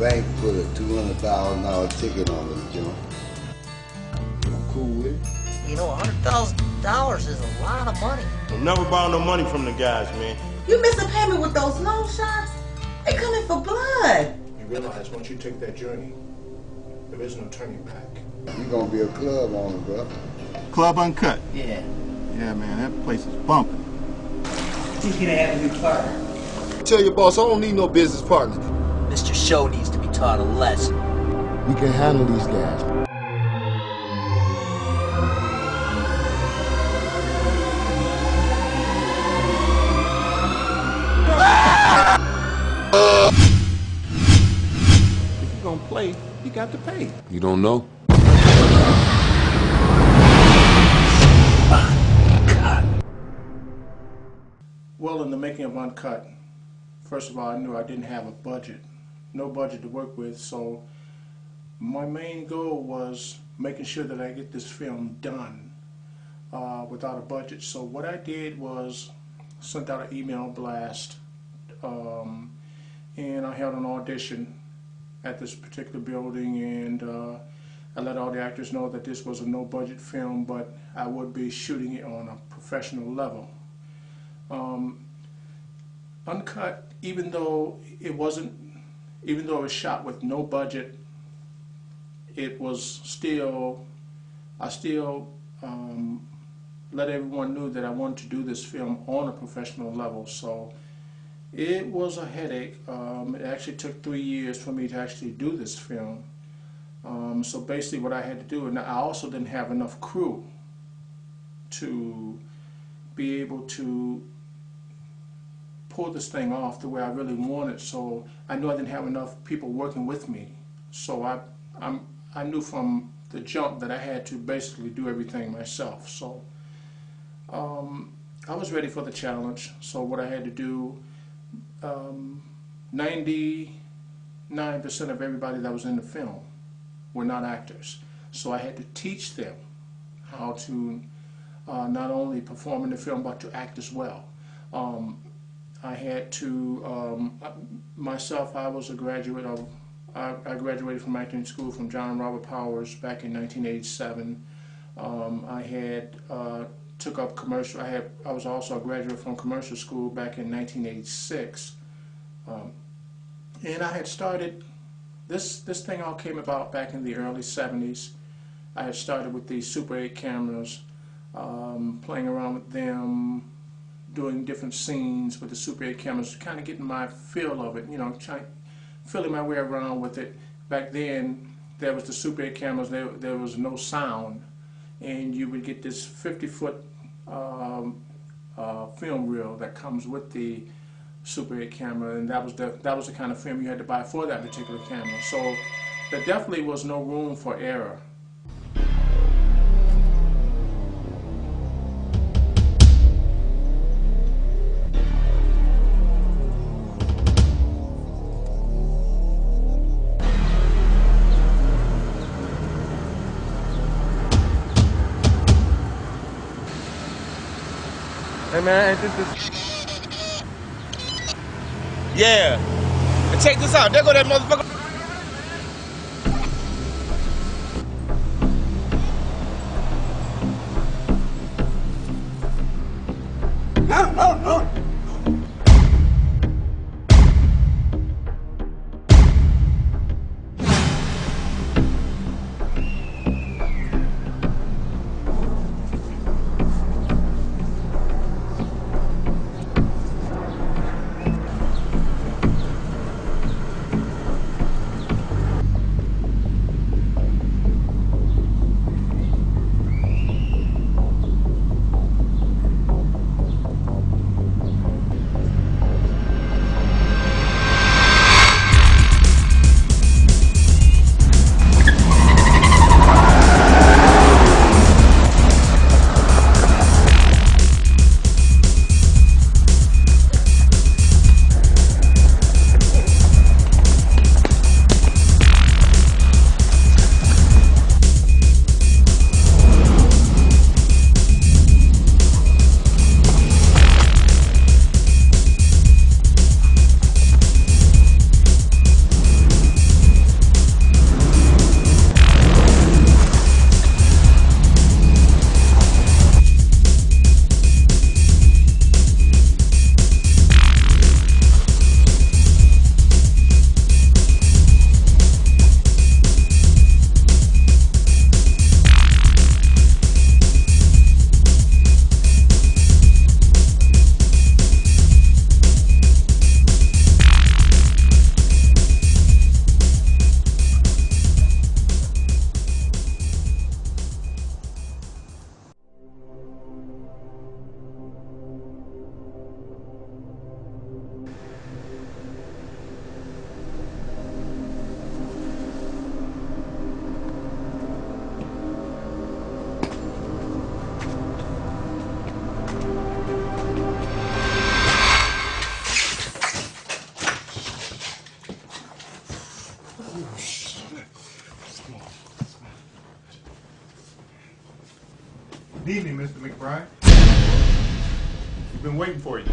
bank put a $200,000 ticket on the joint. I'm cool with it. You know, $100,000 is a lot of money. Don't never borrow no money from the guys, man. You missed a payment with those loan shots? They coming for blood. You realize once you take that journey, there is no turning back. You gonna be a club owner, bro. Club Uncut. Yeah. Yeah, man, that place is bumping. He's gonna have a new partner. Tell your boss I don't need no business partner. Mr. Show needs to be taught a lesson. We can handle these guys. If you're gonna play, you got to pay. You don't know? Well, in the making of Uncut, first of all, I knew I didn't have a budget, no budget to work with, so my main goal was making sure that I get this film done without a budget. So what I did was sent out an email blast, and I held an audition at this particular building, and I let all the actors know that this was a no-budget film, but I would be shooting it on a professional level. Uncut, even though it was shot with no budget, it was still, I still let everyone know that I wanted to do this film on a professional level. So it was a headache. It actually took 3 years for me to actually do this film. So basically what I had to do, and I also didn't have enough crew to be able to pull this thing off the way I really wanted. So I knew I didn't have enough people working with me. So I knew from the jump that I had to basically do everything myself. So I was ready for the challenge. So what I had to do, 99% of everybody that was in the film were not actors. So I had to teach them how to not only perform in the film, but to act as well. I had to, myself, I was a graduate of, I graduated from acting school from John Robert Powers back in 1987. I had took up commercial, I was also a graduate from commercial school back in 1986. And I had started, this thing all came about back in the early 70s. I had started with these Super 8 cameras, playing around with them, doing different scenes with the Super 8 cameras, kind of getting my feel of it, you know, feeling my way around with it. Back then, there was the Super 8 cameras, there was no sound, and you would get this 50-foot film reel that comes with the Super 8 camera, and that was the kind of film you had to buy for that particular camera. So there definitely was no room for error. Hey man, ain't this Yeah. And check this out. There go that motherfucker. McBride. We've been waiting for you.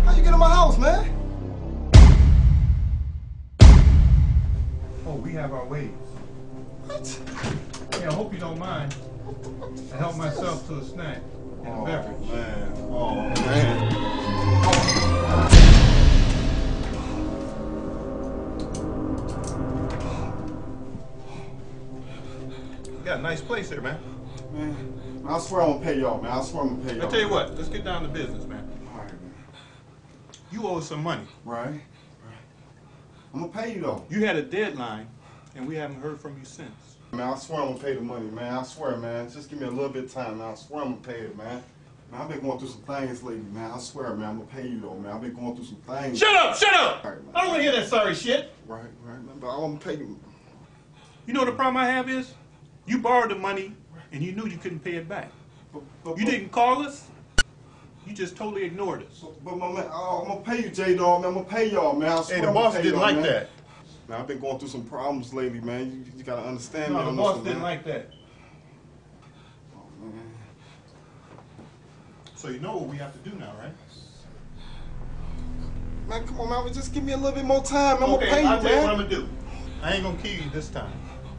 How you get in my house, man? Oh, we have our ways. What? Yeah, I hope you don't mind. I help myself to a snack and a beverage. Man. Oh, man. You got a nice place here, man. Man, I swear I'm gonna pay y'all, man. I swear I'm gonna pay y'all. I tell you what, let's get down to business, man. All right, man. You owe us some money. Right. I'm gonna pay you though. You had a deadline, and we haven't heard from you since. Man, I swear I'm gonna pay the money, man. I swear, man. Just give me a little bit of time, man. I swear I'm gonna pay it, man. Man, I've been going through some things lately, man. I swear, man, I'm gonna pay you though, man. I've been going through some things. Shut up! Shut up! All right, man. I don't want to hear that sorry shit. Right, man. But I'm gonna pay you. You know what the problem I have is? You borrowed the money, and you knew you couldn't pay it back. You didn't call us. You just totally ignored us. But my man, I'm gonna pay you, J-Dog, man. I'm gonna pay y'all, man. I swear Hey, the I'm gonna boss pay didn't y'all, like man. that. Man, I've been going through some problems lately, man. You gotta understand me No, the on boss this one, didn't man. like that. Oh, man. So you know what we have to do now, right? Man, come on, man. Just give me a little bit more time. I'm Okay, gonna pay you, I'll tell you what I'm man. gonna do. I ain't gonna kill you this time.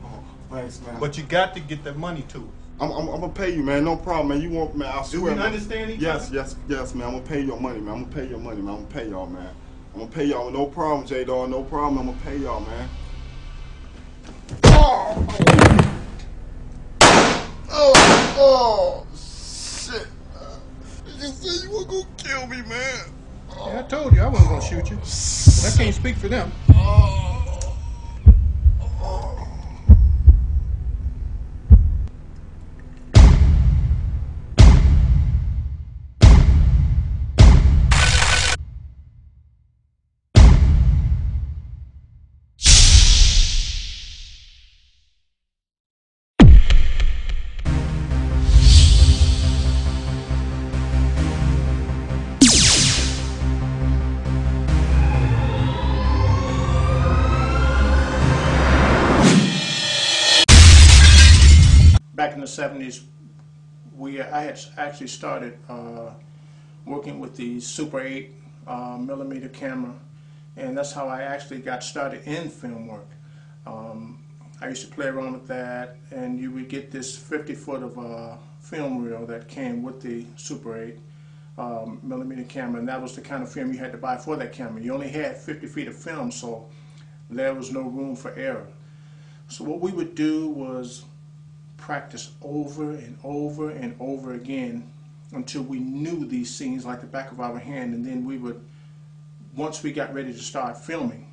Oh, thanks, man. But you got to get that money to us. I'm gonna pay you, man. No problem, man. You want, man? I Do swear. we man. understand each Yes, other? yes, man. I'm gonna pay your money, man. I'm gonna pay your money, man. I'm gonna pay y'all, man. I'm gonna pay y'all. No problem, J-Dog. No problem. I'm gonna pay y'all, man. Oh, shit. You said you were gonna kill me, man. Yeah, I told you I wasn't gonna shoot you. But I can't speak for them. Back in the 70s, I had actually started working with the Super 8 millimeter camera, and that's how I actually got started in film work. I used to play around with that, and you would get this 50-foot of film reel that came with the Super 8 millimeter camera, and that was the kind of film you had to buy for that camera. You only had 50 feet of film, so there was no room for error. So what we would do was practice over and over and over again until we knew these scenes like the back of our hand, and then we would, once we got ready to start filming,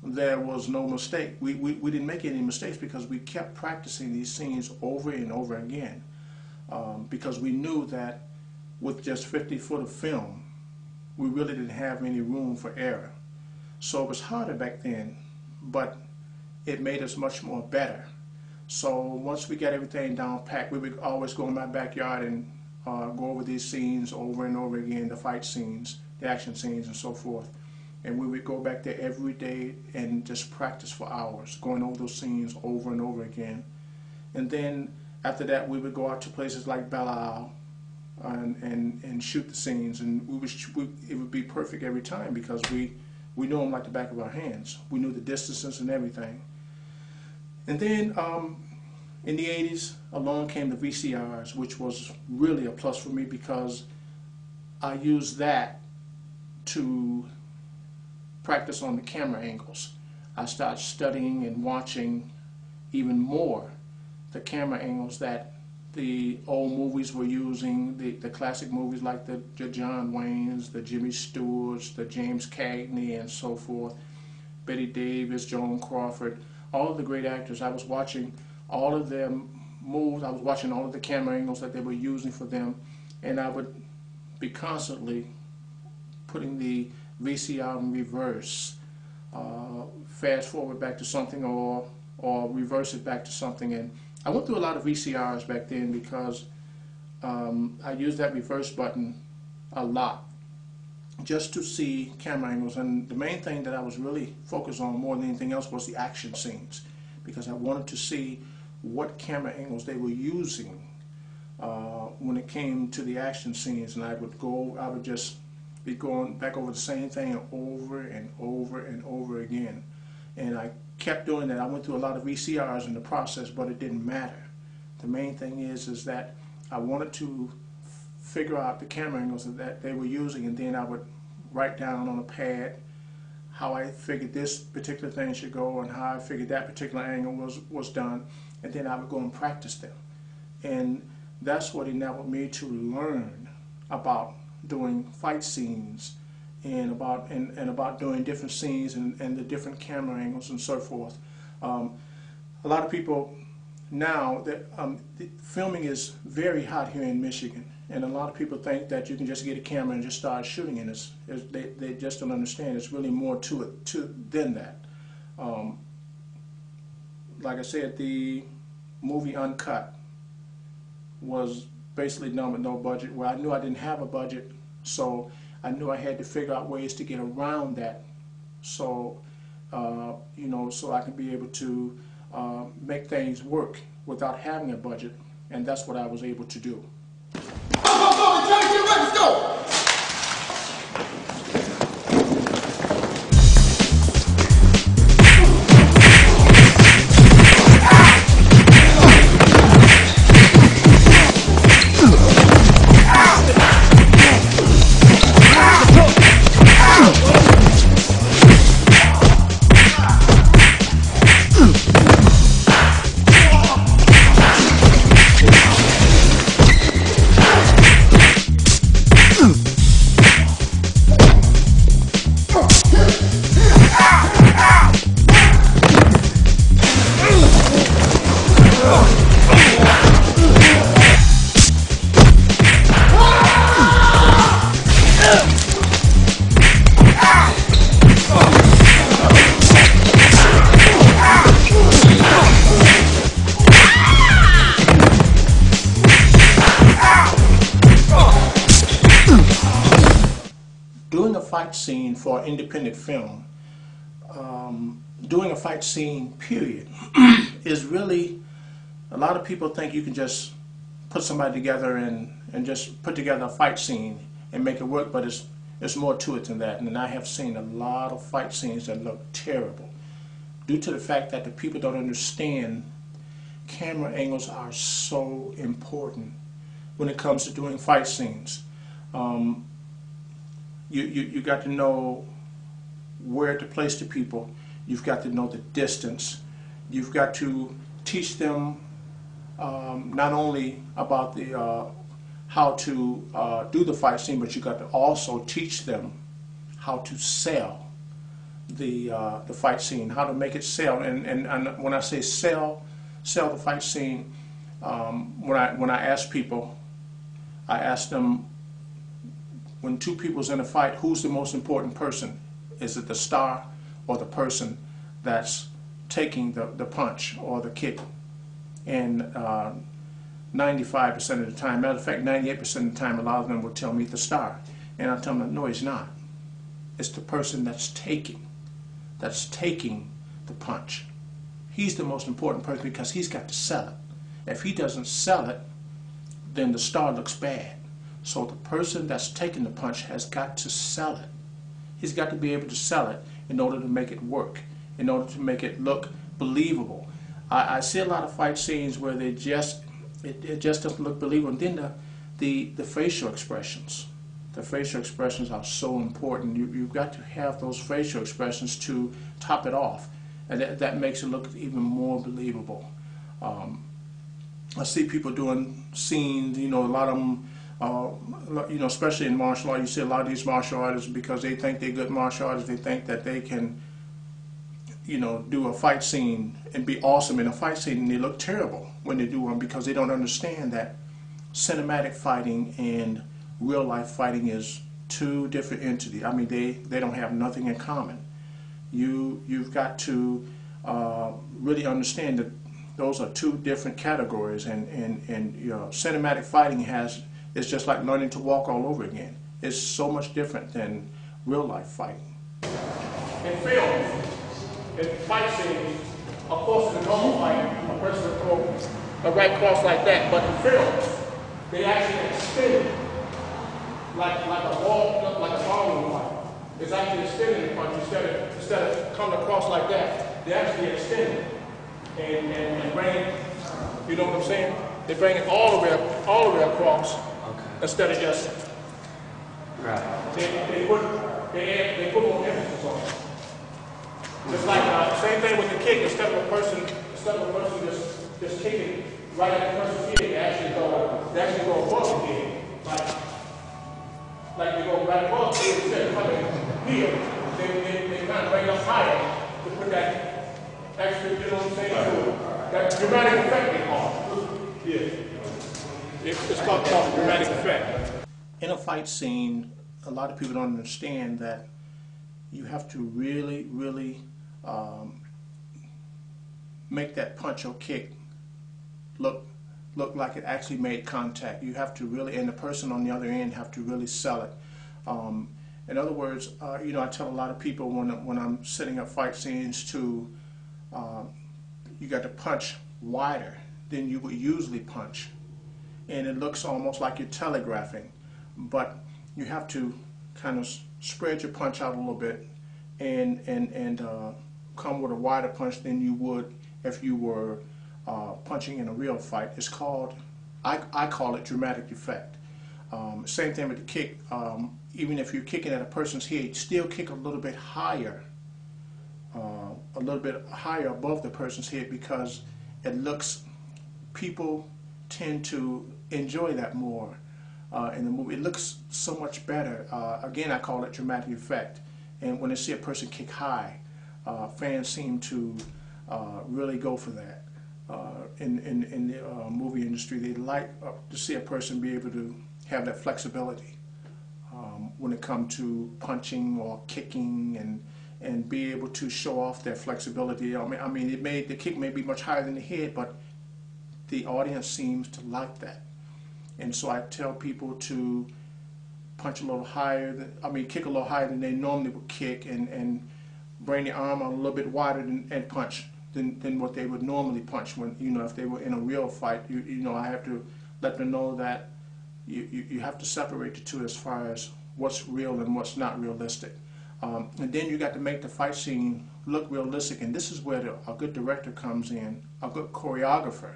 there was no mistake. We didn't make any mistakes because we kept practicing these scenes over and over again, because we knew that with just 50 foot of film we really didn't have any room for error. So it was harder back then, but it made us much more better. So once we got everything down packed, we would always go in my backyard and go over these scenes over and over again, the fight scenes, the action scenes, and so forth. And we would go back there every day and just practice for hours, going over those scenes over and over again. And then after that, we would go out to places like Belle Isle and shoot the scenes, and it would be perfect every time because we knew them like the back of our hands. We knew the distances and everything. And then in the 80s, along came the VCRs, which was really a plus for me because I used that to practice on the camera angles. I started studying and watching even more the camera angles that the old movies were using, the classic movies like the John Waynes, the Jimmy Stewarts, the James Cagney, and so forth, Betty Davis, Joan Crawford, all of the great actors. I was watching all of their moves. I was watching all of the camera angles that they were using for them, and I would be constantly putting the VCR in reverse, fast forward back to something or reverse it back to something. And I went through a lot of VCRs back then because I used that reverse button a lot just to see camera angles. And the main thing that I was really focused on more than anything else was the action scenes, because I wanted to see what camera angles they were using when it came to the action scenes, and I would just be going back over the same thing over and over and over again. And I kept doing that. I went through a lot of VCRs in the process, but it didn't matter. The main thing is that I wanted to figure out the camera angles that they were using, and then I would write down on a pad how I figured this particular thing should go and how I figured that particular angle was done, and then I would go and practice them. And that's what enabled me to learn about doing fight scenes and about doing different scenes and the different camera angles and so forth. A lot of people now, filming is very hot here in Michigan, and a lot of people think that you can just get a camera and just start shooting, and they just don't understand. It's really more to it than that. Like I said, the movie Uncut was basically done with no budget. Well, I knew I didn't have a budget, so I knew I had to figure out ways to get around that, so you know, so I could be able to make things work without having a budget, and that's what I was able to do. Let's go! Doing a fight scene for independent film, doing a fight scene, period, is really, a lot of people think you can just put somebody together and just put together a fight scene and make it work, but it's more to it than that. And I have seen a lot of fight scenes that look terrible due to the fact that the people don't understand camera angles are so important when it comes to doing fight scenes. You got to know where to place the people. You've got to know the distance. You've got to teach them not only about the how to do the fight scene, but you got to also teach them how to sell the fight scene, how to make it sell. And when I say sell the fight scene, when I ask people, I ask them, when two people's in a fight, who's the most important person? Is it the star or the person that's taking the punch or the kick? And 95% of the time, matter of fact, 98% of the time, a lot of them will tell me the star. And I tell them, no, he's not. It's the person that's taking the punch. He's the most important person because he's got to sell it. If he doesn't sell it, then the star looks bad. So the person that's taking the punch has got to sell it. He's got to be able to sell it in order to make it work, in order to make it look believable. I see a lot of fight scenes where it just doesn't look believable. And then the facial expressions. The facial expressions are so important. You've got to have those facial expressions to top it off, and that makes it look even more believable. I see people doing scenes, you know, a lot of them, you know, especially in martial art, you see a lot of these martial artists, because they think they're good martial artists, they think that they can, you know, do a fight scene and be awesome in a fight scene, and they look terrible when they do one, because they don't understand that cinematic fighting and real life fighting is two different entities. I mean, they don't have nothing in common. You've got to really understand that those are two different categories, and you know, cinematic fighting is just like learning to walk all over again. It's so much different than real life fighting. In films, in fight scenes, of course in a normal fight, a person would throw a right cross like that, but in films, they actually extend it like a ballroom fight. It's actually extending the punch instead of coming across like that. They actually extend it and bring it. You know what I'm saying? They bring it all the way across instead of just. Right. They put more emphasis on it. Just like same thing with the kick. Instead of a person just kicking right at the person's head, they actually go above the head. Like they go right above the head instead of coming here. They kind of bring it up higher to put that extra, you know what I'm saying? That dramatic effect they call it. Yeah. It's called dramatic effect. In a fight scene, a lot of people don't understand that you have to really, really make that punch or kick look like it actually made contact. You have to really, and the person on the other end have to really sell it. In other words, you know, I tell a lot of people when I'm setting up fight scenes to, you got to punch wider than you would usually punch, and it looks almost like you're telegraphing, but you have to kind of spread your punch out a little bit and come with a wider punch than you would if you were punching in a real fight. It's called, I call it dramatic effect. Same thing with the kick. Even if you're kicking at a person's head, still kick a little bit higher above the person's head, because it looks, people tend to enjoy that more in the movie. It looks so much better. Again, I call it dramatic effect. And when they see a person kick high, fans seem to really go for that. In the movie industry, they like to see a person be able to have that flexibility when it comes to punching or kicking, and be able to show off their flexibility. I mean, the kick may be much higher than the head, but the audience seems to like that. And so I tell people to punch a little higher, kick a little higher than they normally would kick, and bring the arm out a little bit wider and punch than what they would normally punch when, you know, if they were in a real fight. You know, I have to let them know that you have to separate the two as far as what's real and what's not realistic. And then you got to make the fight scene look realistic, and this is where a good director comes in, a good choreographer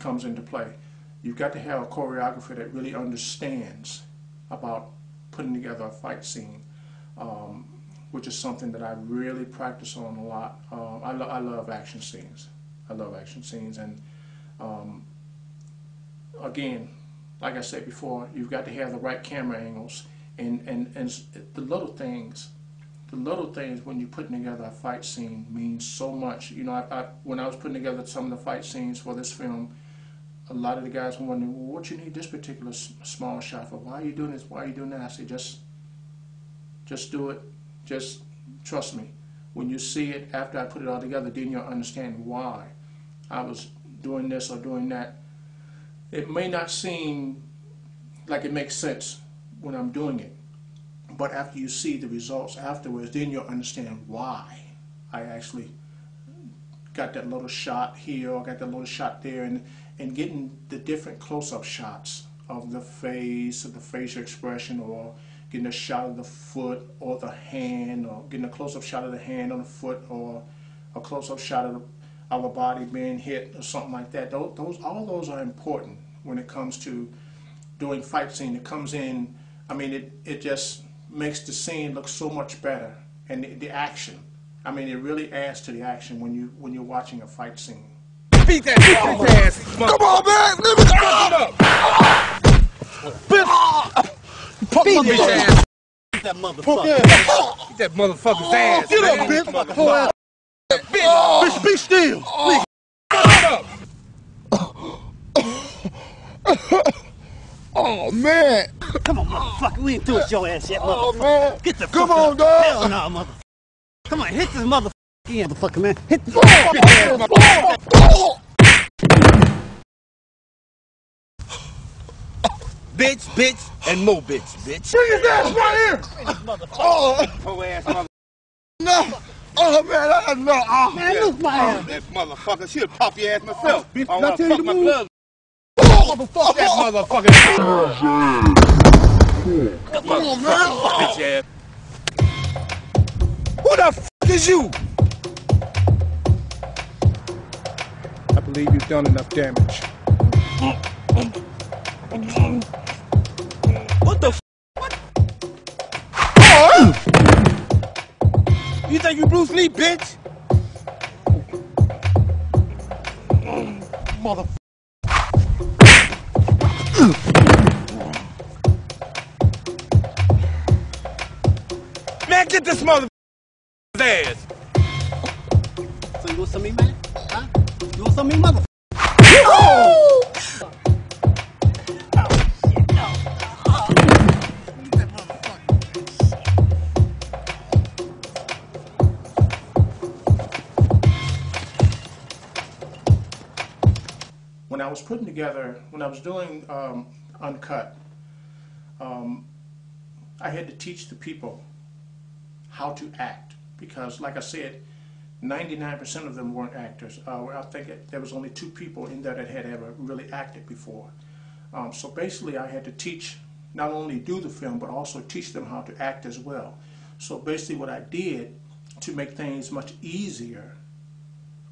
comes into play. You've got to have a choreographer that really understands about putting together a fight scene, which is something that I really practice on a lot. I love action scenes. I love action scenes, and again, like I said before, you've got to have the right camera angles, and the little things when you're putting together a fight scene means so much. You know, when I was putting together some of the fight scenes for this film, a lot of the guys were wondering, well, what you need this particular small shot for? Why are you doing this? Why are you doing that? I say, just do it. Just trust me. When you see it, after I put it all together, then you'll understand why I was doing this or doing that. It may not seem like it makes sense when I'm doing it, but after you see the results afterwards, then you'll understand why I actually got that little shot here or got that little shot there, and getting the different close-up shots of the face, of the facial expression, or getting a shot of the foot or the hand, or getting a close-up shot of the hand on the foot, or a close-up shot of a body being hit or something like that. All those are important when it comes to doing fight scene. It comes in, I mean, it just makes the scene look so much better, and the action. I mean, it really adds to the action when you're watching a fight scene. Beat that ass. Come on, man. Let me Beat his ass. Beat that motherfucker. Beat that motherfucker's ass. Get up, bitch. Bitch, be still. Oh, man. Come on, motherfucker. We ain't through with your ass yet, motherfucker. Oh, man. Get the Come fuck on, up. dog. Hell no, motherfucker. Come on, hit this motherfucker again, motherfucker, man. Hit this Bitch, and more bitch. Bring his ass right here. Oh, Poor ass mother. no. Oh, man, no. Oh, man, look my ass. That motherfucker, she'll pop your ass myself. Bitch, I wanna I tell you fuck to my move. gloves. oh. Fuck that motherfucker. Come on, man. Bitch ass. Who the f is you? I believe you've done enough damage. What the f? You think you Bruce Lee, bitch? Mother. Man, get this mother ass. So you want some of me, man? Huh? You want some of me, mother? When I was putting together, when I was doing Uncut, I had to teach the people how to act because, like I said, 99% of them weren't actors. I think there was only 2 people in there that had ever really acted before. So basically I had to teach, not only do the film, but also teach them how to act as well. So basically what I did to make things much easier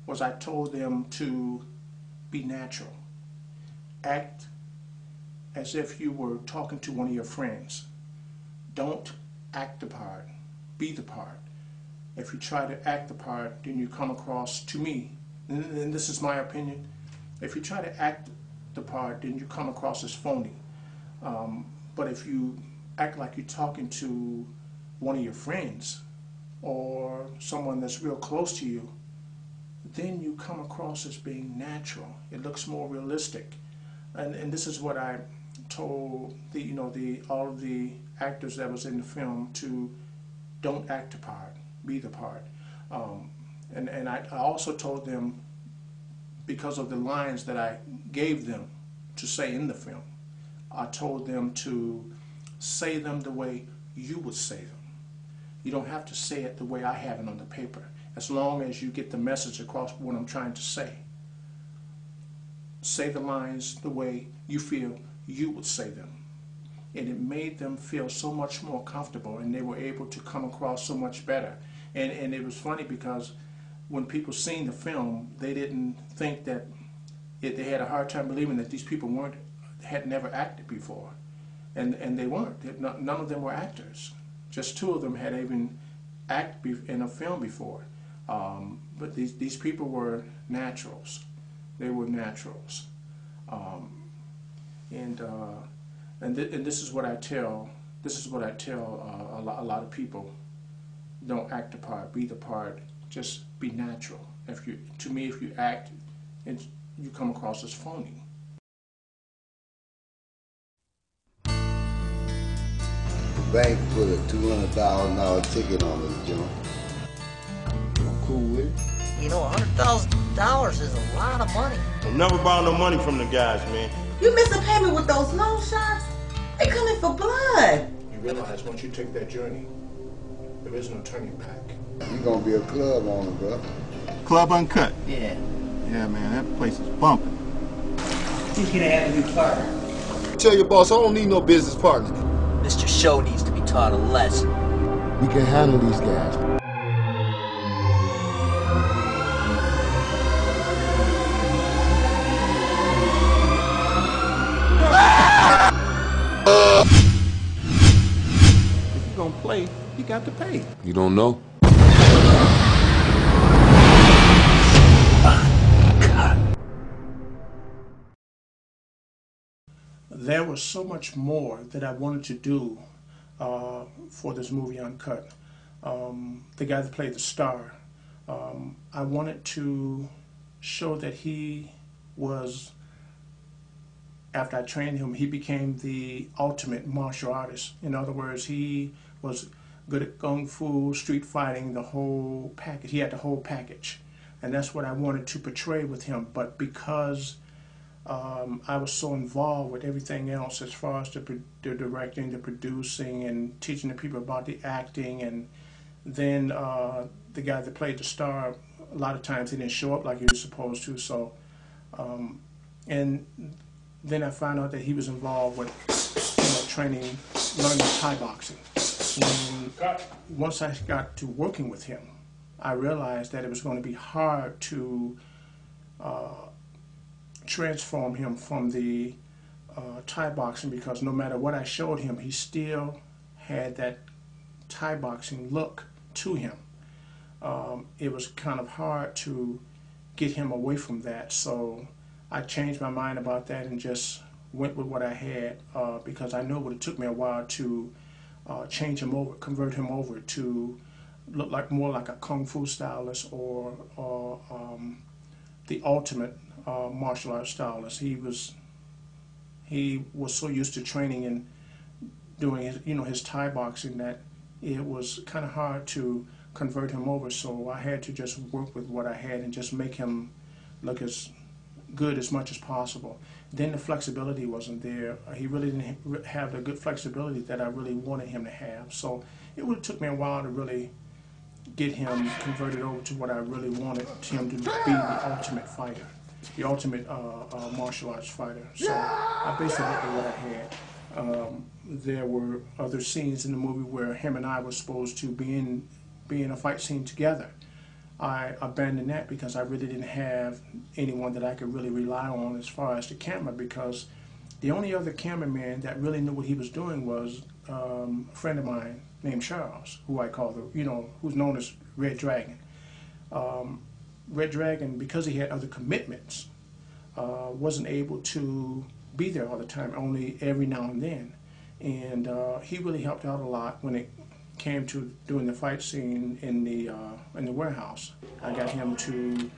was I told them to be natural. Act as if you were talking to one of your friends. Don't act the part, be the part. If you try to act the part, then you come across, to me, and this is my opinion, if you try to act the part, then you come across as phony. But if you act like you're talking to one of your friends or someone that's real close to you, then you come across as being natural. It looks more realistic. And this is what I told all of the actors that was in the film to don't act the part, be the part. And I also told them, because of the lines that I gave them to say in the film, I told them to say them the way you would say them. You don't have to say it the way I have it on the paper, as long as you get the message across what I'm trying to say. Say the lines the way you feel you would say them. And it made them feel so much more comfortable, and they were able to come across so much better. And it was funny because when people seen the film, they didn't think that they had a hard time believing that these people had never acted before. And they weren't. None of them were actors. Just 2 of them had even acted in a film before. But these people were naturals. They were naturals. And this is what I tell. This is what I tell a lot of people. Don't act the part. Be the part. Just be natural. To me, if you act, you come across as phony. The bank put a $200,000 ticket on this joint. I'm cool with it. You know, $100,000 is a lot of money. I never borrow no money from the guys, man. You missed a payment with those loan shots? They coming for blood. You realize once you take that journey, there is no turning back. You gonna be a club owner, bro. Club Uncut. Yeah. Yeah, man, that place is bumping. He's gonna have a new partner. Tell your boss I don't need no business partner. Mr. Show needs to be taught a lesson. We can handle these guys. If you're gonna play, you got to pay. You don't know? There was so much more that I wanted to do for this movie Uncut. The guy that played the star, I wanted to show that he was, after I trained him, he became the ultimate martial artist. In other words, he was good at kung fu, street fighting, the whole package. He had the whole package. And that's what I wanted to portray with him. But because I was so involved with everything else as far as the directing, the producing, and teaching the people about the acting, and then the guy that played the star, a lot of times he didn't show up like he was supposed to. So, and then I found out that he was involved with training, learning Thai boxing. And once I got to working with him, I realized that it was going to be hard to transform him from the Thai boxing, because no matter what I showed him, he still had that Thai boxing look to him. It was kind of hard to get him away from that, so I changed my mind about that and just went with what I had, because I know it took me a while to change him over, convert him over to look like more like a kung fu stylist or the ultimate martial arts stylist. He was so used to training and doing his, his Thai boxing, that it was kind of hard to convert him over. So I had to just work with what I had and just make him look as good as much as possible. Then the flexibility wasn't there. He really didn't have the good flexibility that I really wanted him to have. So it really took me a while to really get him converted over to what I really wanted him to be, the ultimate fighter, the ultimate martial arts fighter. So I basically went with what I had. There were other scenes in the movie where him and I were supposed to be in a fight scene together. I abandoned that because I really didn't have anyone that I could really rely on as far as the camera, because the only other cameraman that really knew what he was doing was a friend of mine named Charles, who I call who's known as Red Dragon. Red Dragon, because he had other commitments, wasn't able to be there all the time, only every now and then. And he really helped out a lot when it came to doing the fight scene in the warehouse. I got him to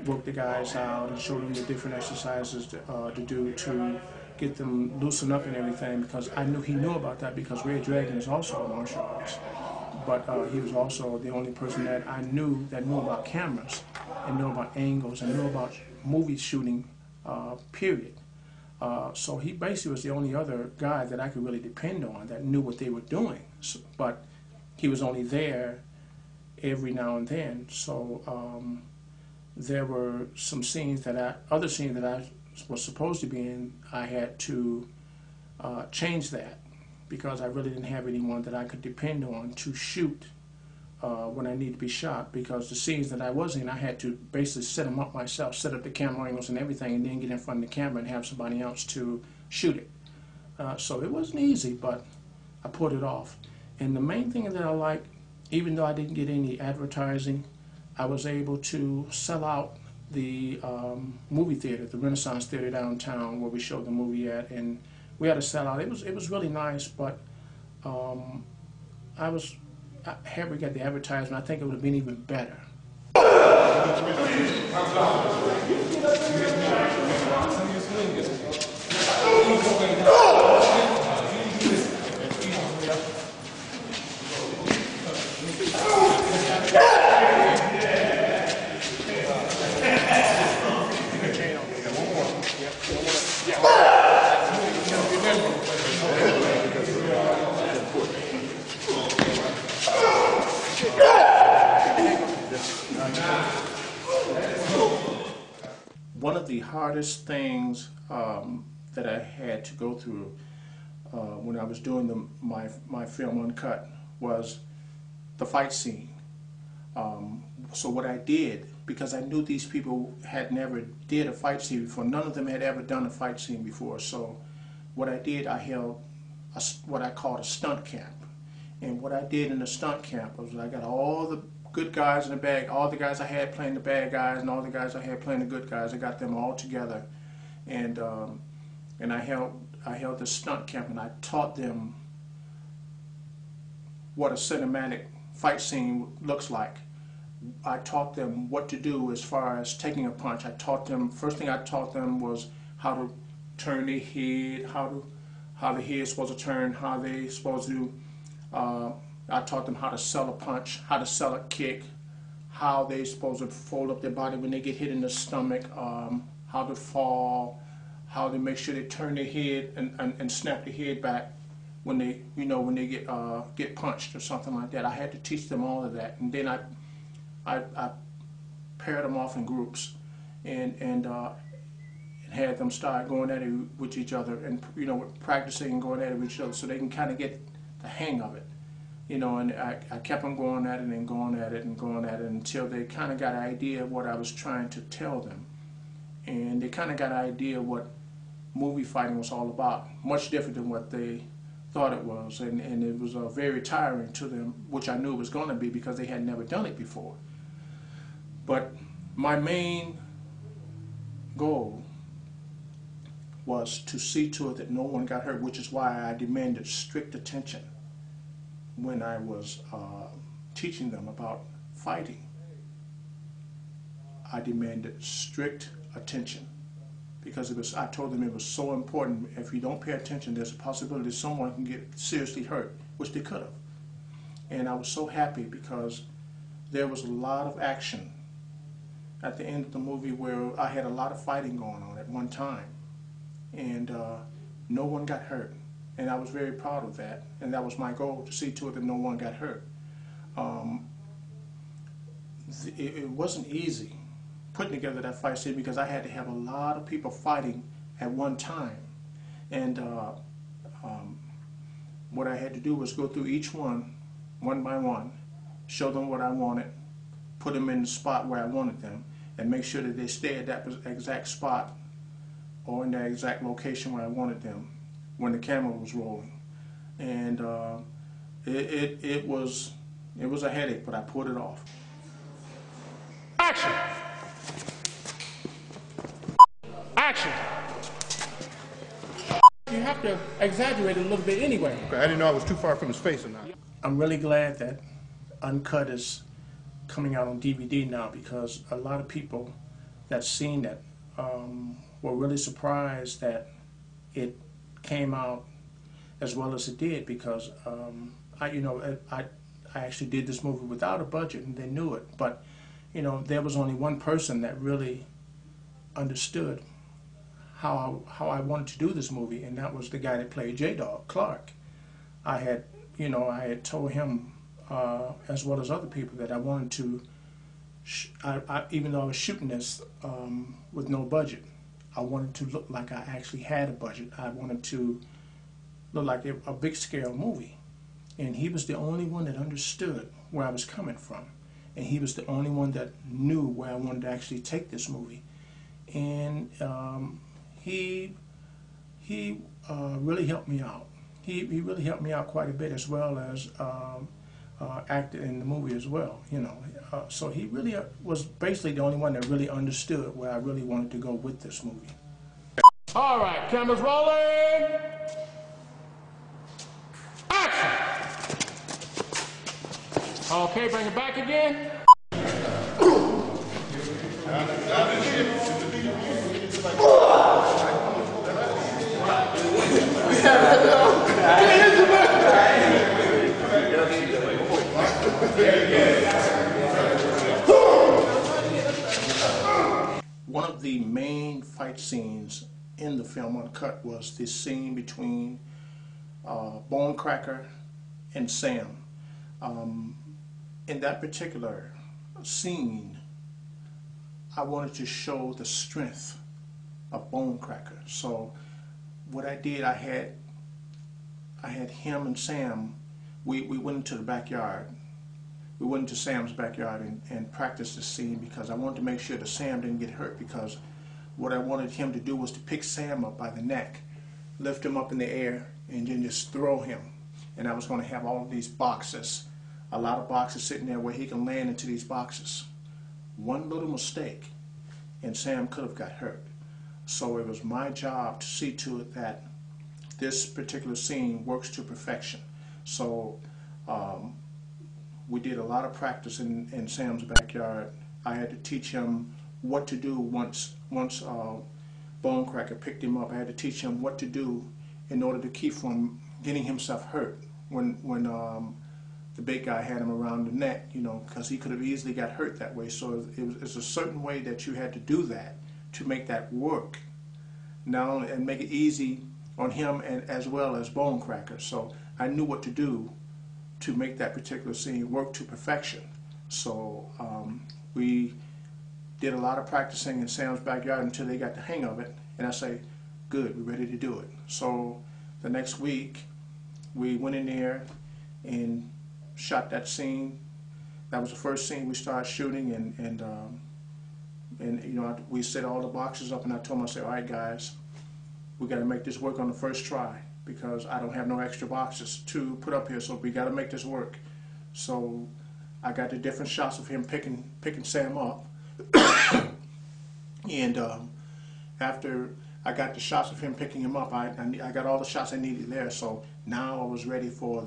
work the guys out and show them the different exercises to do to get them loosened up and everything, because I knew he knew about that, because Red Dragon is also a martial arts. But he was also the only person that I knew that knew about cameras and knew about angles and knew about movie shooting, period. So he basically was the only other guy that I could really depend on that knew what they were doing. So, but he was only there every now and then. So there were some scenes other scenes that I was supposed to be in, I had to change that, because I really didn't have anyone that I could depend on to shoot when I needed to be shot, because the scenes that I was in, I had to basically set them up myself, set up the camera angles and everything, and then get in front of the camera and have somebody else to shoot it. So it wasn't easy, but I put it off. And the main thing that I liked, even though I didn't get any advertising, I was able to sell out the movie theater, the Renaissance Theater downtown, where we showed the movie at, and we had to sell out. It was really nice, but had we got the advertisement, I think it would have been even better. One of the hardest things that I had to go through when I was doing my film Uncut was the fight scene. So what I did, because I knew these people had never did a fight scene before, none of them had ever done a fight scene before. So what I did, I held what I called a stunt camp. And what I did in the stunt camp was I got all the good guys in the bag, all the guys I had playing the bad guys and all the guys I had playing the good guys. I got them all together, and I held the stunt camp, and I taught them what a cinematic fight scene looks like. I taught them what to do as far as taking a punch. I taught them, first thing I taught them was how to turn their head, how the head's supposed to turn, how they supposed to. I taught them how to sell a punch, how to sell a kick, how they're supposed to fold up their body when they get hit in the stomach, how to fall, how to make sure they turn their head and snap their head back when they, when they get punched or something like that. I had to teach them all of that, and then I paired them off in groups, and and had them start going at it with each other and, you know, practicing and going at it with each other so they can kind of get the hang of it. You know, and I kept on going at it and going at it and going at it until they kind of got an idea of what I was trying to tell them. And they kind of got an idea of what movie fighting was all about, much different than what they thought it was. And it was very tiring to them, which I knew it was going to be because they had never done it before. But my main goal was to see to it that no one got hurt, which is why I demanded strict attention when I was teaching them about fighting. I demanded strict attention because I told them it was so important. If you don't pay attention, there's a possibility someone can get seriously hurt, which they could have. And I was so happy because there was a lot of action at the end of the movie where I had a lot of fighting going on at one time, and no one got hurt. And I was very proud of that, and that was my goal, to see to it that no one got hurt. It wasn't easy putting together that fight scene because I had to have a lot of people fighting at one time. And what I had to do was go through each one by one, show them what I wanted, put them in the spot where I wanted them, and make sure that they stay at that exact spot or in that exact location where I wanted them when the camera was rolling. And it was a headache, but I pulled it off. Action! Action! You have to exaggerate it a little bit anyway. Okay, I didn't know I was too far from his face or not. I'm really glad that Uncut is coming out on DVD now because a lot of people that's seen it were really surprised that it came out as well as it did because I actually did this movie without a budget and they knew it, but you know there was only one person that really understood how I wanted to do this movie, and that was the guy that played J-Dog, Clark. I had told him as well as other people that I wanted to even though I was shooting this with no budget, I wanted to look like I actually had a budget. I wanted to look like a big scale movie. And he was the only one that understood where I was coming from. And he was the only one that knew where I wanted to actually take this movie. And he really helped me out. He really helped me out quite a bit, as well as acted in the movie as well, you know. So he really was basically the only one that really understood where I really wanted to go with this movie. All right, cameras rolling. Action! Okay, bring it back again. One of the main fight scenes in the film Uncut was this scene between Bone Cracker and Sam. In that particular scene, I wanted to show the strength of Bone Cracker. So what I did, I had him and Sam, we went into the backyard. We went into Sam's backyard and practiced the scene because I wanted to make sure that Sam didn't get hurt, because what I wanted him to do was to pick Sam up by the neck, lift him up in the air, and then just throw him. And I was going to have all of these boxes, a lot of boxes sitting there where he can land into these boxes. One little mistake and Sam could have got hurt. So it was my job to see to it that this particular scene works to perfection. So we did a lot of practice in Sam's backyard. I had to teach him what to do once Bone Cracker picked him up. I had to teach him what to do in order to keep from getting himself hurt when the big guy had him around the neck, you know, because he could have easily got hurt that way. So it's a certain way that you had to do that to make that work, not only and make it easy on him and as well as Bone Cracker. So I knew what to do to make that particular scene work to perfection. So we did a lot of practicing in Sam's backyard until they got the hang of it, And I say, good, we're ready to do it. So the next week, we went in there and shot that scene. That was the first scene we started shooting, and you know, we set all the boxes up, and I told them, I said, all right, guys, we got to make this work on the first try because I don't have no extra boxes to put up here, so we got to make this work. So I got the different shots of him picking Sam up, and after I got the shots of him picking him up, I got all the shots I needed there. So now I was ready for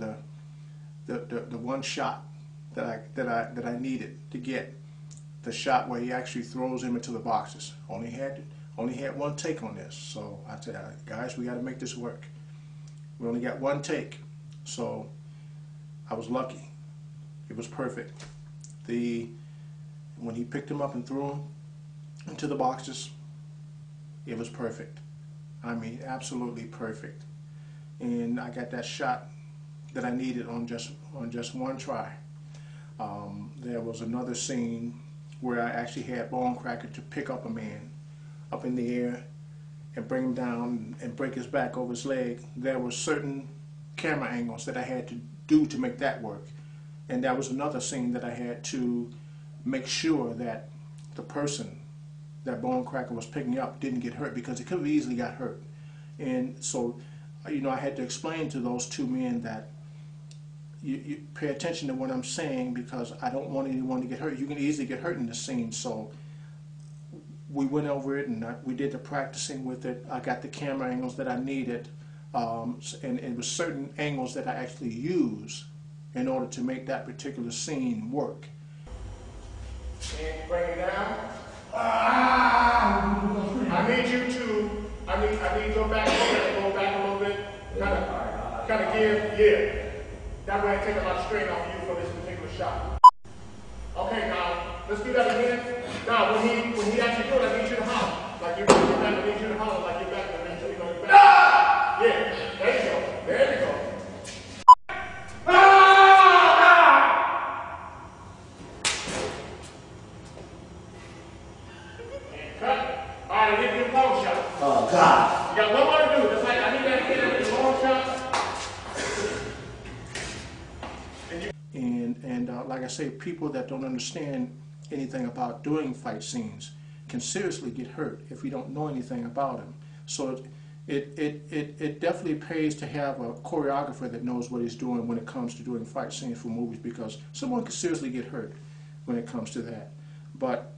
the one shot that I needed to get, the shot where he actually throws him into the boxes. Only had one take on this, so I said, guys, we got to make this work. We only got one take, so I was lucky. It was perfect. When he picked him up and threw him into the boxes, it was perfect. I mean, absolutely perfect. And I got that shot that I needed on just one try. There was another scene where I actually had Bone Cracker to pick up a man up in the air and bring him down and break his back over his leg. There were certain camera angles that I had to do to make that work. And that was another scene that I had to make sure that the person that Bone Cracker was picking up didn't get hurt, because it could have easily got hurt. And so, you know, I had to explain to those two men that you pay attention to what I'm saying, because I don't want anyone to get hurt. You can easily get hurt in the scene. So we went over it, and we did the practicing with it. I got the camera angles that I needed, and it was certain angles that I actually used in order to make that particular scene work. And bring it down. I need you to, I need your back a little bit, kind of give, yeah. That way I take a lot of strain off of you for this particular shot. Okay, now, let's do that again. Now, when he actually do it, I need you to holler. Like you're back, I need you to holler like you're back, I need you to know you're back. Yeah, there you go, there you go. Oh, God. You got one more to do. Just like I need that to get a long shot. And like I say, people that don't understand anything about doing fight scenes can seriously get hurt if you don't know anything about them. So it definitely pays to have a choreographer that knows what he's doing when it comes to doing fight scenes for movies, because someone can seriously get hurt when it comes to that. But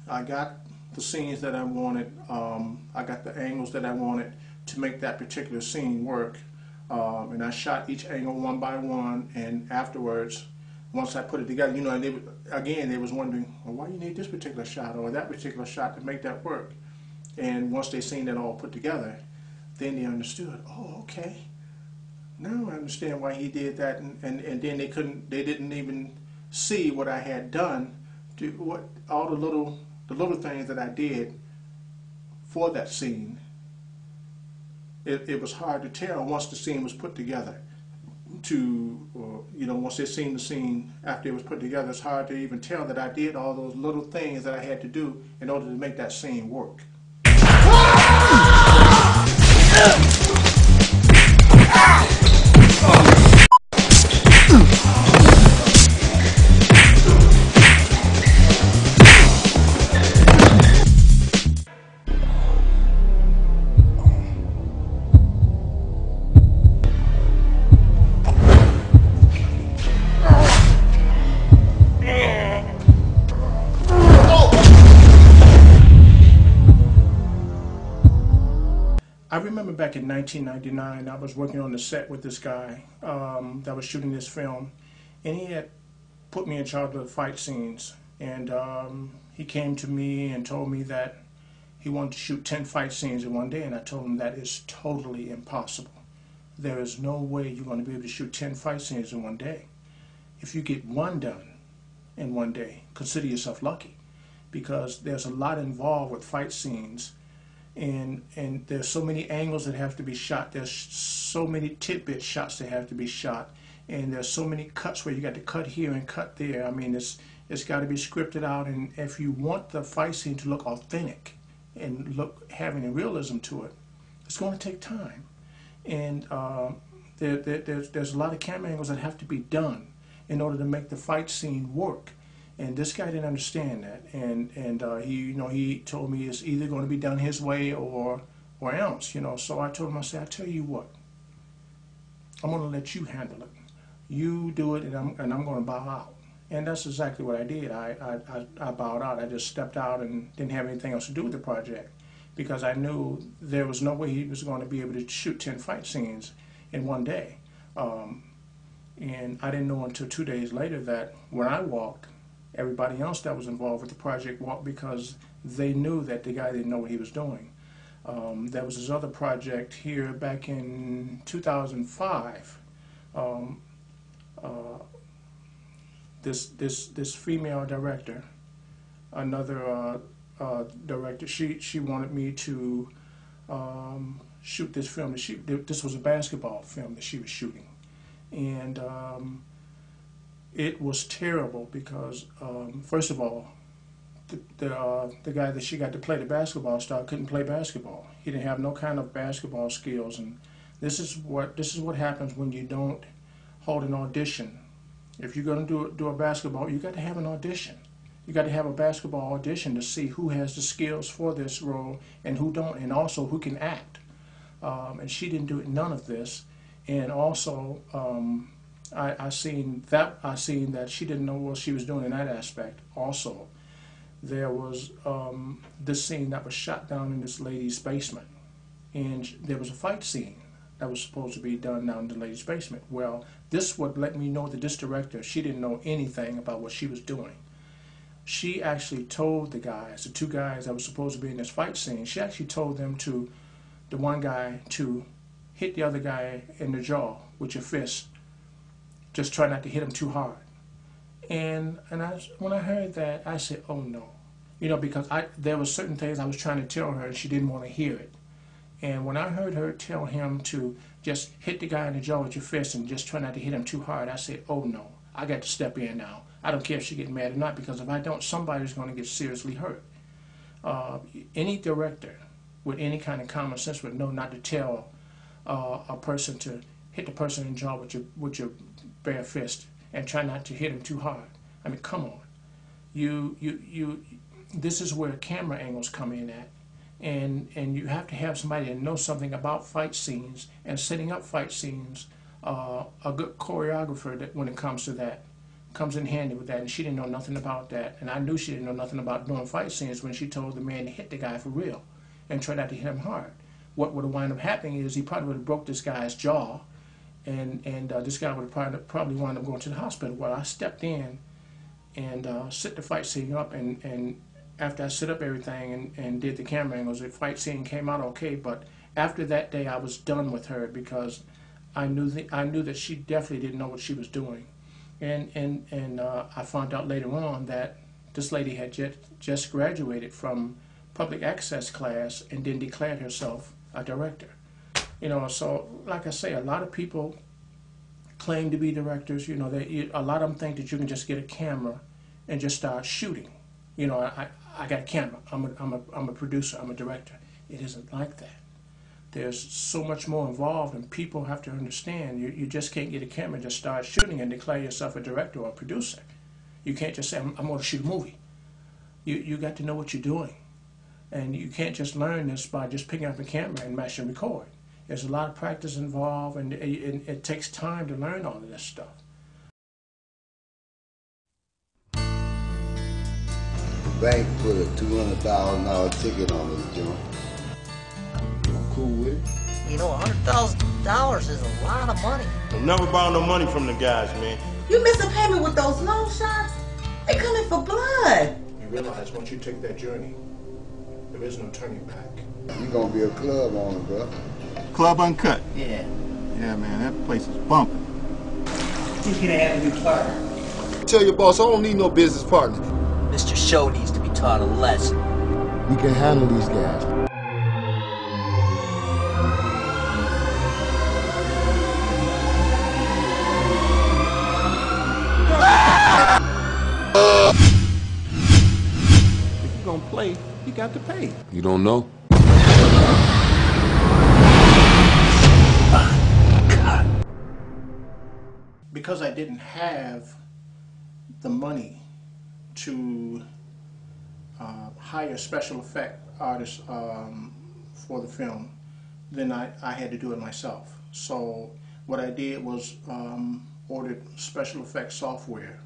I got the scenes that I wanted, I got the angles that I wanted to make that particular scene work, and I shot each angle one by one, and afterwards, once I put it together, you know, and they was wondering, well, why do you need this particular shot or that particular shot to make that work? And once they seen that all put together, then they understood, oh, okay, now I understand why he did that, and then they didn't even see what I had done, all the little things that I did for that scene. It was hard to tell once the scene was put together. Once they seen the scene after it was put together, it's hard to even tell that I did all those little things that I had to do in order to make that scene work. I remember back in 1999, I was working on the set with this guy that was shooting this film, and he had put me in charge of the fight scenes. And he came to me and told me that he wanted to shoot 10 fight scenes in one day, and I told him that is totally impossible. There is no way you're going to be able to shoot 10 fight scenes in one day. If you get one done in one day, consider yourself lucky, because there's a lot involved with fight scenes. And there's so many angles that have to be shot. There's so many tidbit shots that have to be shot, and there's so many cuts where you got to cut here and cut there. I mean, it's got to be scripted out. And if you want the fight scene to look authentic, and having a realism to it, it's going to take time. And there's a lot of camera angles that have to be done in order to make the fight scene work. And this guy didn't understand that, and he told me it's either going to be done his way or else, So I told him, I said, I tell you what, I'm going to let you handle it. You do it, and I'm going to bow out. And that's exactly what I did. I bowed out. I just stepped out and didn't have anything else to do with the project, because I knew there was no way he was going to be able to shoot 10 fight scenes in one day. And I didn't know until 2 days later that when I walked, everybody else that was involved with the project walked, because they knew that the guy didn't know what he was doing. There was this other project here back in 2005. This female director, another director, she wanted me to shoot this film. This was a basketball film that she was shooting, and it was terrible because first of all, the guy that she got to play the basketball star couldn't play basketball. He didn't have no kind of basketball skills, and this is what happens when you don't hold an audition. If you're going to do a basketball, you got to have an audition. You got to have a basketball audition to see who has the skills for this role and who don't, and also who can act. And she didn't do none of this, and also I seen that she didn't know what she was doing in that aspect. Also, there was this scene that was shot down in this lady's basement, and there was a fight scene that was supposed to be done down in the lady's basement. Well, this would let me know that this director, she didn't know anything about what she was doing. She actually told the guys, the two guys that were supposed to be in this fight scene, she actually told them the one guy to hit the other guy in the jaw with your fist. Just try not to hit him too hard. And when I heard that, I said, oh no. Because there were certain things I was trying to tell her and she didn't want to hear it. And when I heard her tell him to just hit the guy in the jaw with your fist and just try not to hit him too hard, I said, oh no, I got to step in now. I don't care if she gets mad or not, because if I don't, somebody's going to get seriously hurt. Any director with any kind of common sense would know not to tell a person to hit the person in the jaw with your bare fist and try not to hit him too hard. I mean, come on. This is where camera angles come in at. And you have to have somebody that knows something about fight scenes and setting up fight scenes. A good choreographer, that when it comes to that, comes in handy with that. And she didn't know nothing about that. And I knew she didn't know nothing about doing fight scenes when she told the man to hit the guy for real and try not to hit him hard. What would have wound up happening is he probably would have broke this guy's jaw, and this guy would have probably wound up going to the hospital. Well, I stepped in and set the fight scene up, and after I set up everything and did the camera angles, the fight scene came out okay. But after that day, I was done with her, because I knew that she definitely didn't know what she was doing. And I found out later on that this lady had just graduated from public access class and then declared herself a director. So like I say, a lot of people claim to be directors. A lot of them think that you can just get a camera and just start shooting. I got a camera. I'm a producer. I'm a director. It isn't like that. There's so much more involved, and people have to understand. You just can't get a camera and just start shooting and declare yourself a director or a producer. You can't just say, I'm going to shoot a movie. You got to know what you're doing. And you can't just learn this by just picking up a camera and mash and record. There's a lot of practice involved, and it takes time to learn all of this stuff. The bank put a $200,000 ticket on this joint. I'm cool with it. $100,000 is a lot of money. Don't never borrow no money from the guys, man. You miss a payment with those loan shots? They coming for blood. You realize once you take that journey, there is no turning back. You gonna be a club owner, bro. Club Uncut. Yeah. Yeah, man, that place is bumping. He's gonna have a new partner. Tell your boss I don't need no business partner. Mr. Show needs to be taught a lesson. We can handle these guys. If you're gonna play, You got to pay. You don't know? Because I didn't have the money to hire special effect artists for the film, then I had to do it myself. So what I did was ordered special effects software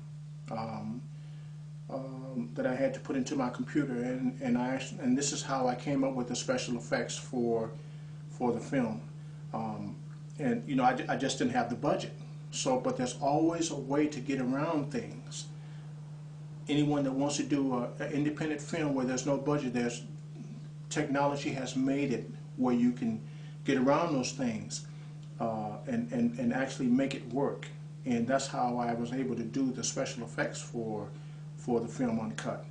that I had to put into my computer, and this is how I came up with the special effects for the film. And you know, I just didn't have the budget. So, but there's always a way to get around things. Anyone that wants to do an independent film where there's no budget, technology has made it where you can get around those things and actually make it work. And that's how I was able to do the special effects for the film Uncut.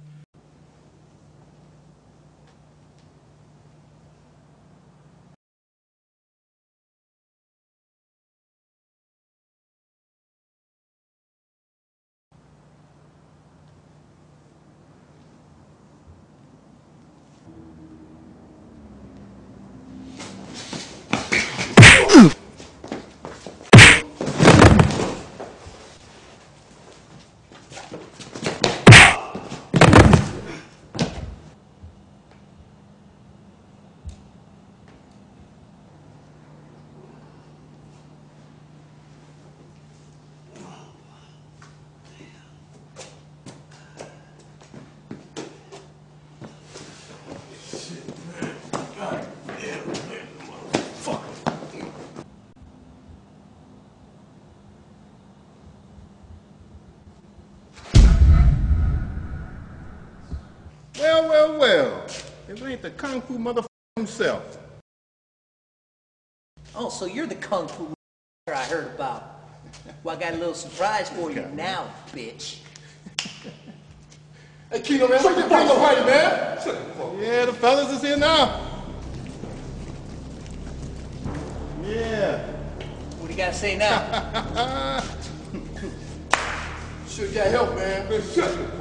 Well. If it ain't the Kung Fu motherfucker himself. Oh, so you're the Kung Fu I heard about. Well, I got a little surprise for you now, bitch. Hey, Kino, man, where's your Kino party, man? Yeah, the fellas is here now. Yeah. What do you got to say now? Sure got help, man. Shut the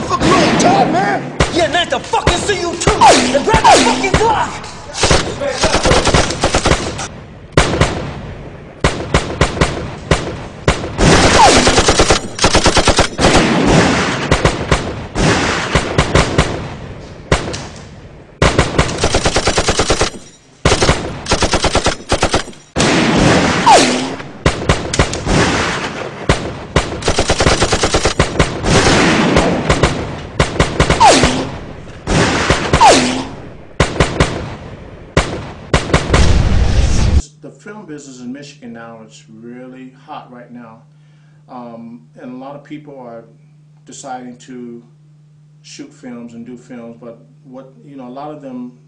fuck up. Yeah, nice to fucking see you too! And grab that fucking Glock! The film business in Michigan now is really hot right now, and a lot of people are deciding to shoot films and do films. But what a lot of them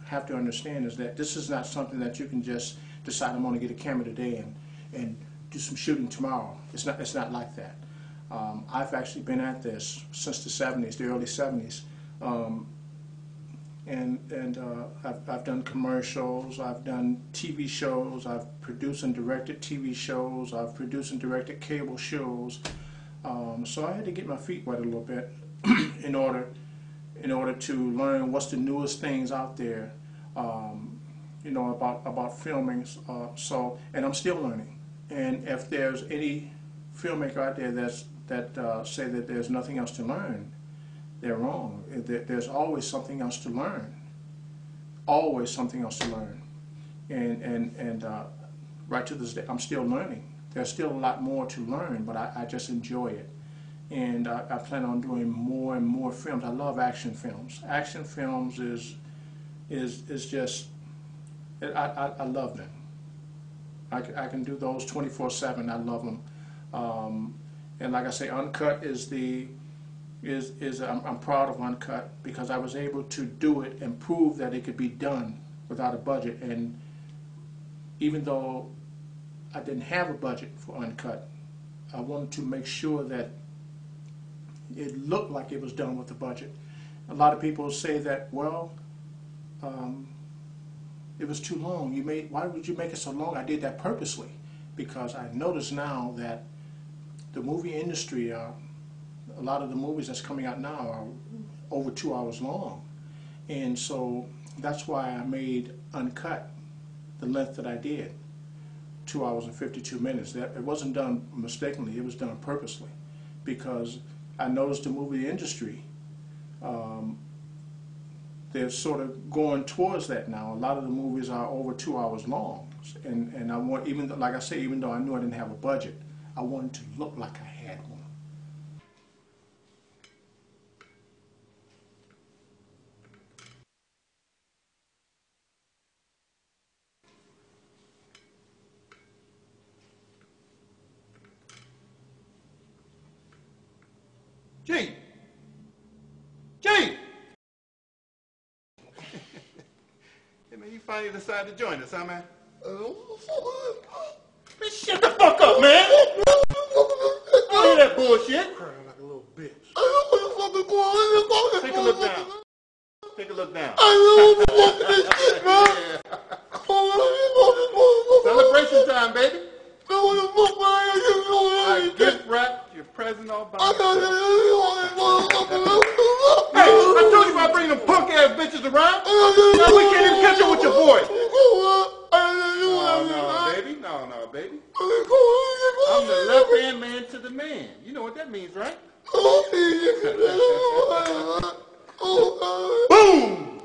have to understand is that this is not something that you can just decide I'm going to get a camera today and do some shooting tomorrow. It's not like that. I've actually been at this since the '70s, the early '70s. I've done commercials, I've done TV shows, I've produced and directed TV shows, I've produced and directed cable shows. So I had to get my feet wet a little bit in order to learn what's the newest things out there, about filming. And I'm still learning. And if there's any filmmaker out there that say that there's nothing else to learn, they're wrong. There's always something else to learn. Always something else to learn. And right to this day, I'm still learning. There's still a lot more to learn, but I just enjoy it. And I plan on doing more and more films. I love action films. Action films is just, I love them. I can do those 24/7. I love them. And like I say, Uncut is is I'm proud of Uncut because I was able to do it and prove that it could be done without a budget. And even though I didn't have a budget for Uncut, I wanted to make sure that it looked like it was done with a budget. A lot of people say that, well, it was too long. Why would you make it so long? I did that purposely because I notice now that the movie industry, a lot of the movies that's coming out now are over 2 hours long. And so that's why I made Uncut the length that I did, 2 hours and 52 minutes. It wasn't done mistakenly, it was done purposely because I noticed the movie industry, they're sort of going towards that now. A lot of the movies are over 2 hours long. And I want, even though, like I say, even though I knew I didn't have a budget, I wanted to look like I had one. Gene! Gene! Hey man, you finally decided to join us, huh man? Man, shut the fuck up, man! I hear that bullshit. Crying like a little bitch. Take a look down. Take a look down. Celebration time, baby. I gift wrap your present all by myself. Hey, I told you about bringing them punk ass bitches around. Now we can't even catch up with your voice. No, baby. No, baby. I'm the left-hand man to the man. You know what that means, right? Boom!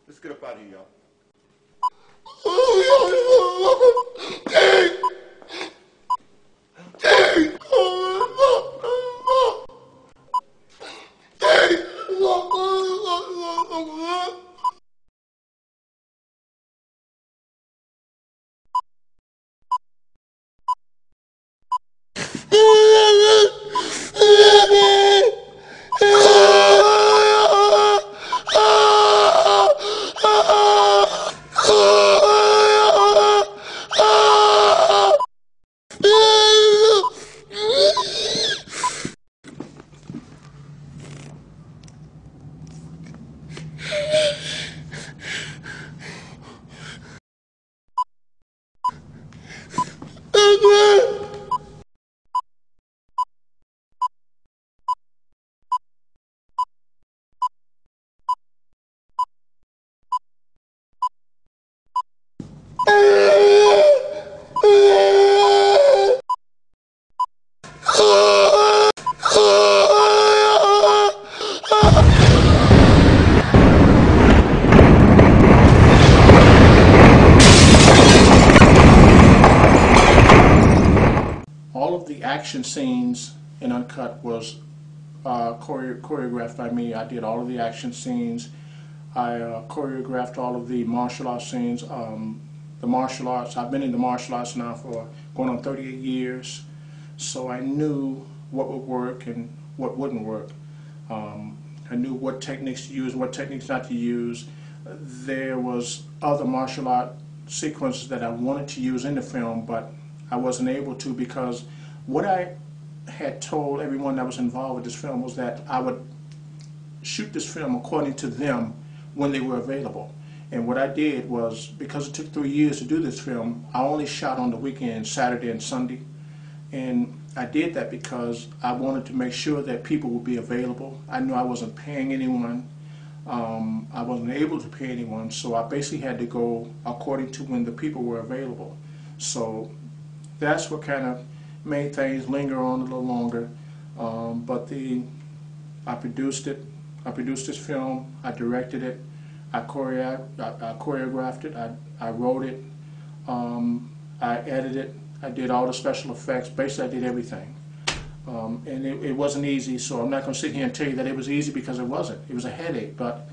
Let's get up out of here, y'all. Action scenes in Uncut was choreographed by me. I did all of the action scenes. I choreographed all of the martial arts scenes. The martial arts, I've been in the martial arts now for going on 38 years, so I knew what would work and what wouldn't work. I knew what techniques to use and what techniques not to use. There was other martial art sequences that I wanted to use in the film, but I wasn't able to because what I had told everyone that was involved with this film was that I would shoot this film according to them when they were available. And what I did was, because it took 3 years to do this film, I only shot on the weekend, Saturday and Sunday. And I did that because I wanted to make sure that people would be available. I knew I wasn't paying anyone. I wasn't able to pay anyone, so I basically had to go according to when the people were available. So that's what kind of made things linger on a little longer. But I produced it. I produced this film. I directed it. I choreographed it. I wrote it. I edited it. I did all the special effects. Basically, I did everything. And it wasn't easy, so I'm not going to sit here and tell you that it was easy because it wasn't. It was a headache, but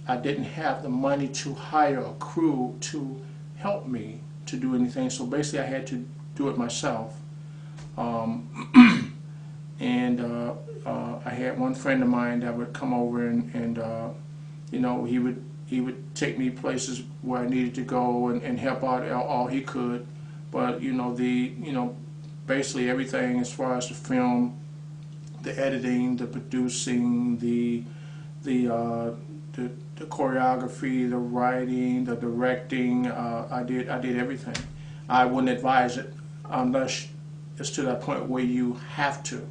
I didn't have the money to hire a crew to help me to do anything, so basically I had to do it myself. and I had one friend of mine that would come over and you know, he would take me places where I needed to go and help out all he could. But you know, basically everything as far as the film, the editing, the producing, the choreography, the writing, the directing, I did everything. I wouldn't advise it unless it's to that point where you have to,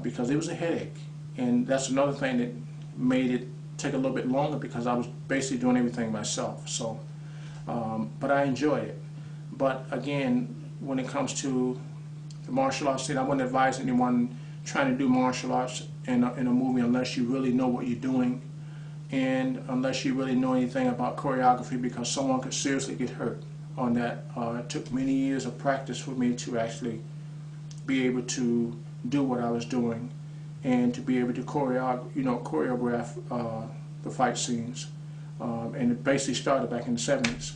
because it was a headache, and that's another thing that made it take a little bit longer because I was basically doing everything myself. So, but I enjoyed it. But again, when it comes to the martial arts scene, I wouldn't advise anyone trying to do martial arts in a movie unless you really know what you're doing, and unless you really know anything about choreography, because someone could seriously get hurt on that. It took many years of practice for me to actually be able to do what I was doing and to be able to choreograph the fight scenes. And it basically started back in the 70s.